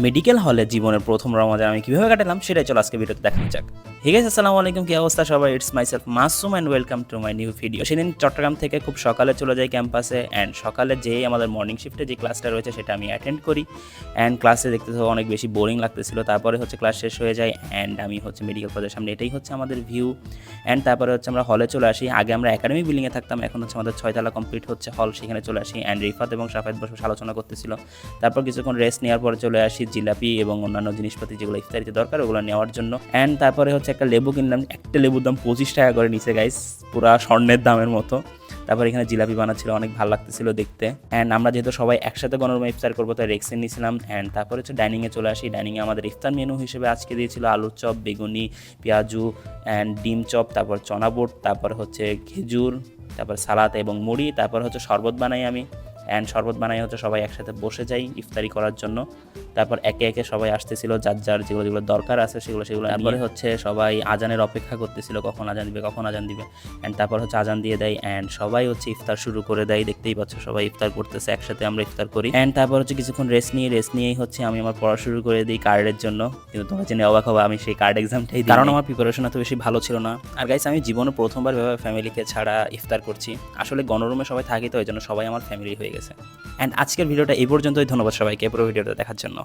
Medical হলে জীবনের প্রথম রমাদান আমি কীভাবে কাটালাম সেটাই চলো আজকে ভিডিওতে দেখানো যাক। হে গাইস, আসসালামু আলাইকুম, কি অবস্থা সবাই? It's myself Masum and welcome to my new video. সেদিন চট্টগ্রাম থেকে খুব সকালে চলে যাই ক্যাম্পাসে, অ্যান্ড সকালে যেই আমাদের মর্নিং শিফটে যে ক্লাসটা রয়েছে সেটা আমি অ্যাটেন্ড করি। অ্যান্ড ক্লাসে দেখতে তো অনেক বেশি বোরিং লাগতেছিল। তারপরে হচ্ছে ক্লাস শেষ হয়ে যায়, অ্যান্ড আমি হচ্ছে মেডিকেল কলেজের সামনে, এটাই হচ্ছে আমাদের ভিউ। অ্যান্ড তারপরে হচ্ছে আমরা হলে চলে আসি। আগে আমরা একাডেমি বিল্ডিংয়ে থাকতাম, এখন হচ্ছে আমাদের 6 তলা কমপ্লিট হচ্ছে হল, সেখানে চলে আসি। অ্যান্ড রিফাত এবং সাফায়েত বসে আলোচনা করতেছিল। তারপর কিছুক্ষণ রেস্ট নেওয়ার পরে চলে আসি জিলাপি এবং অন্যান্য জিনিসপাতি যেগুলো ইফতারিতে দরকার ওগুলো নেওয়ার জন্য। অ্যান্ড তারপরে হচ্ছে একটা লেবু কিনলাম, একটা লেবুর দাম 25 টাকা করে নিচে গাইস, পুরা স্বর্ণের দামের মতো। তারপর এখানে জিলাপি বানাচ্ছিল, অনেক ভালো লাগতেছিল দেখতে। অ্যান্ড আমরা যেহেতু সবাই একসাথে গণরুমে ইফতার করবো তাই রেক্সিন নিয়েছিলাম। অ্যান্ড তারপর হচ্ছে ডাইনিংয়ে চলে আসি। ডাইনিংয়ে আমাদের ইফতার মেনু হিসেবে আজকে দিয়েছিল আলুর চপ, বেগুনি, পেঁয়াজু অ্যান্ড ডিম চপ, তারপর চনা বুট, তারপর হচ্ছে খেজুর, তারপর সালাদ এবং মুড়ি, তারপর হচ্ছে শরবত বানাই আমি। অ্যান্ড শরবত বানাই হচ্ছে সবাই একসাথে বসে যাই ইফতারি করার জন্য। তারপর একে একে সবাই আসতেছিল, যার যার যেগুলো যেগুলো দরকার আছে সেগুলো তারপরে হচ্ছে সবাই আজানের অপেক্ষা করতেছিল, কখন আজান দিবে কখন আজান দিবে। অ্যান্ড তারপর হচ্ছে আজান দিয়ে দেয়, অ্যান্ড সবাই হচ্ছে ইফতার শুরু করে দেয়। দেখতেই পাচ্ছ সবাই ইফতার করতেছে, একসাথে আমরা ইফতার করি। অ্যান্ড তারপর হচ্ছে কিছুক্ষণ রেস্ট নিয়েই হচ্ছে আমি আমার পড়া শুরু করে দিই কার্ডের জন্য। কিন্তু তোমরা জেনে অবাক হবা, আমি সেই কার্ড এক্সামটাই দিই, কারণ আমার প্রিপারেশন এত বেশি ভালো ছিল না। আর গাইস, আমি জীবনে প্রথমবার ভেবে ফ্যামিলিকে ছাড়া ইফতার করছি। আসলে গণরুমে সবাই থাকি তো এই জন্য সবাই আমার ফ্যামিলি হয়ে গেছে। অ্যান্ড আজকের ভিডিওটা এই পর্যন্তই। ধন্যবাদ সবাইকে পুরো ভিডিওটা দেখার জন্য।